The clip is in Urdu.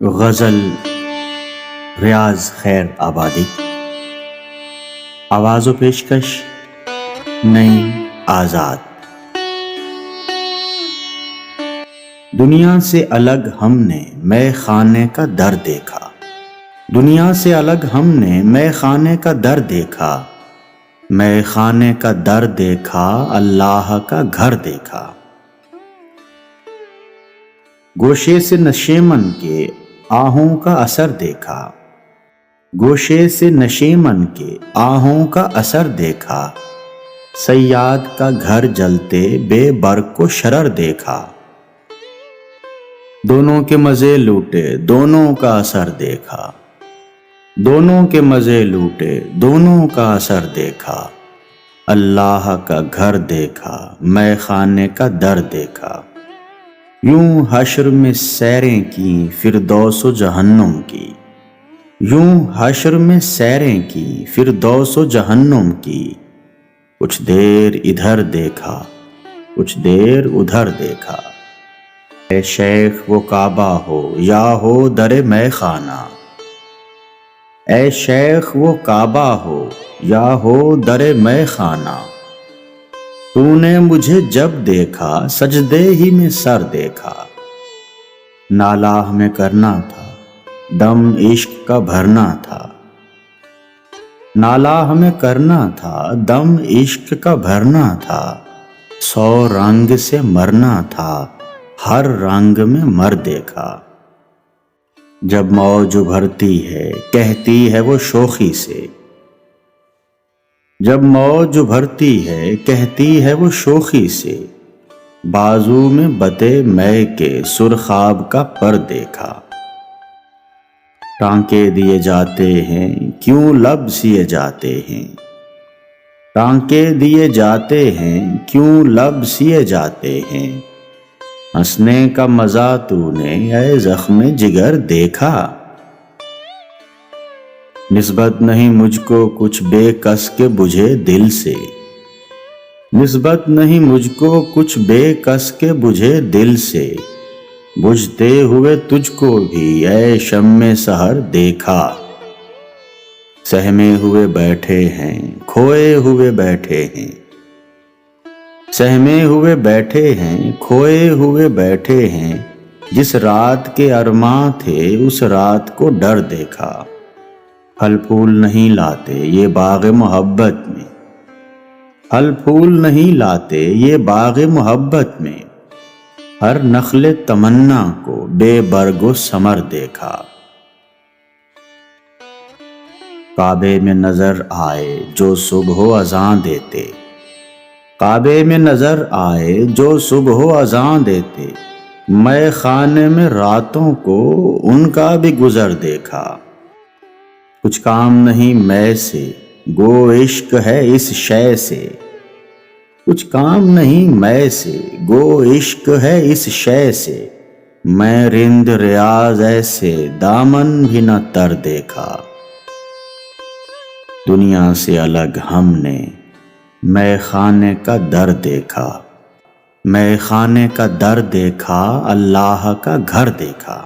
غزل ریاض خیر آبادی. آواز و پیشکش نئی آزاد. دنیا سے الگ ہم نے مے خانے کا در دیکھا، دنیا سے الگ ہم نے مے خانے کا در دیکھا، مے خانے کا در دیکھا، اللہ کا گھر دیکھا. گوشے سے نشیمن کے آہوں کا اثر دیکھا، گوشے سے نشیمن کے آہوں کا اثر دیکھا، صیاد کا گھر جلتے بے برق کو شرر دیکھا. دونوں کے مزے لوٹے دونوں کا اثر دیکھا، دونوں کے مزے لوٹے دونوں کا اثر دیکھا، اللہ کا گھر دیکھا، مے خانے کا در دیکھا. یوں حشر میں سیریں کی فردوس و جہنم کی، یوں حشر میں سیریں کی فردوس و جہنم کی. کچھ دیر ادھر دیکھا کچھ دیر ادھر دیکھا. اے شیخ وہ کعبہ ہو یا ہو در مے خانہ، اے شیخ وہ کعبہ ہو یا ہو در مے خانہ. تو نے مجھے جب دیکھا سجدے ہی میں سر دیکھا. نالہ ہمیں کرنا تھا دم عشق کا بھرنا تھا، نالہ ہمیں کرنا تھا دم عشق کا بھرنا تھا. 100 رنگ سے مرنا تھا ہر رنگ میں مر دیکھا. جب موج ابھرتی ہے کہتی ہے وہ شوخی سے، جب موج ابھرتی ہے کہتی ہے وہ شوخی سے، بازو میں بتے مے کے سرخاب کا پر دیکھا. ٹانکے دیے جاتے ہیں کیوں لب سیے جاتے ہیں، ٹانکے دیے جاتے ہیں کیوں لب سیے جاتے ہیں. ہنسنے کا مزہ تو نے اے زخم جگر دیکھا. نسبت نہیں مجھ کو کچھ بے کس کے بجھے دل سے، نسبت نہیں مجھ کو کچھ بے کس کے بجھے دل سے. بجھتے ہوئے تجھ کو بھی اے شمع سحر دیکھا. سہمے ہوئے بیٹھے ہیں کھوئے ہوئے بیٹھے ہیں، سہمے ہوئے بیٹھے ہیں کھوئے ہوئے بیٹھے ہیں. جس رات کے ارماں تھے اس رات کو ڈر دیکھا. پھل پھول نہیں لاتے یہ باغ محبت میں، پھل پھول نہیں لاتے یہ باغ محبت میں. ہر نخل تمنا کو بے برگ و ثمر دیکھا. کعبے میں نظر آئے جو صبح و اذاں دیتے، کعبے میں نظر آئے جو صبح و اذاں دیتے. مے خانے میں راتوں کو ان کا بھی گزر دیکھا. کچھ کام نہیں مے سے گو عشق ہے اس شے سے، کچھ کام نہیں مے سے گو عشق ہے اس شے سے. میں رند ریاض ایسے دامن بھی نہ تر دیکھا. دنیا سے الگ ہم نے مے خانے کا در دیکھا، مے خانے کا در دیکھا، اللہ کا گھر دیکھا.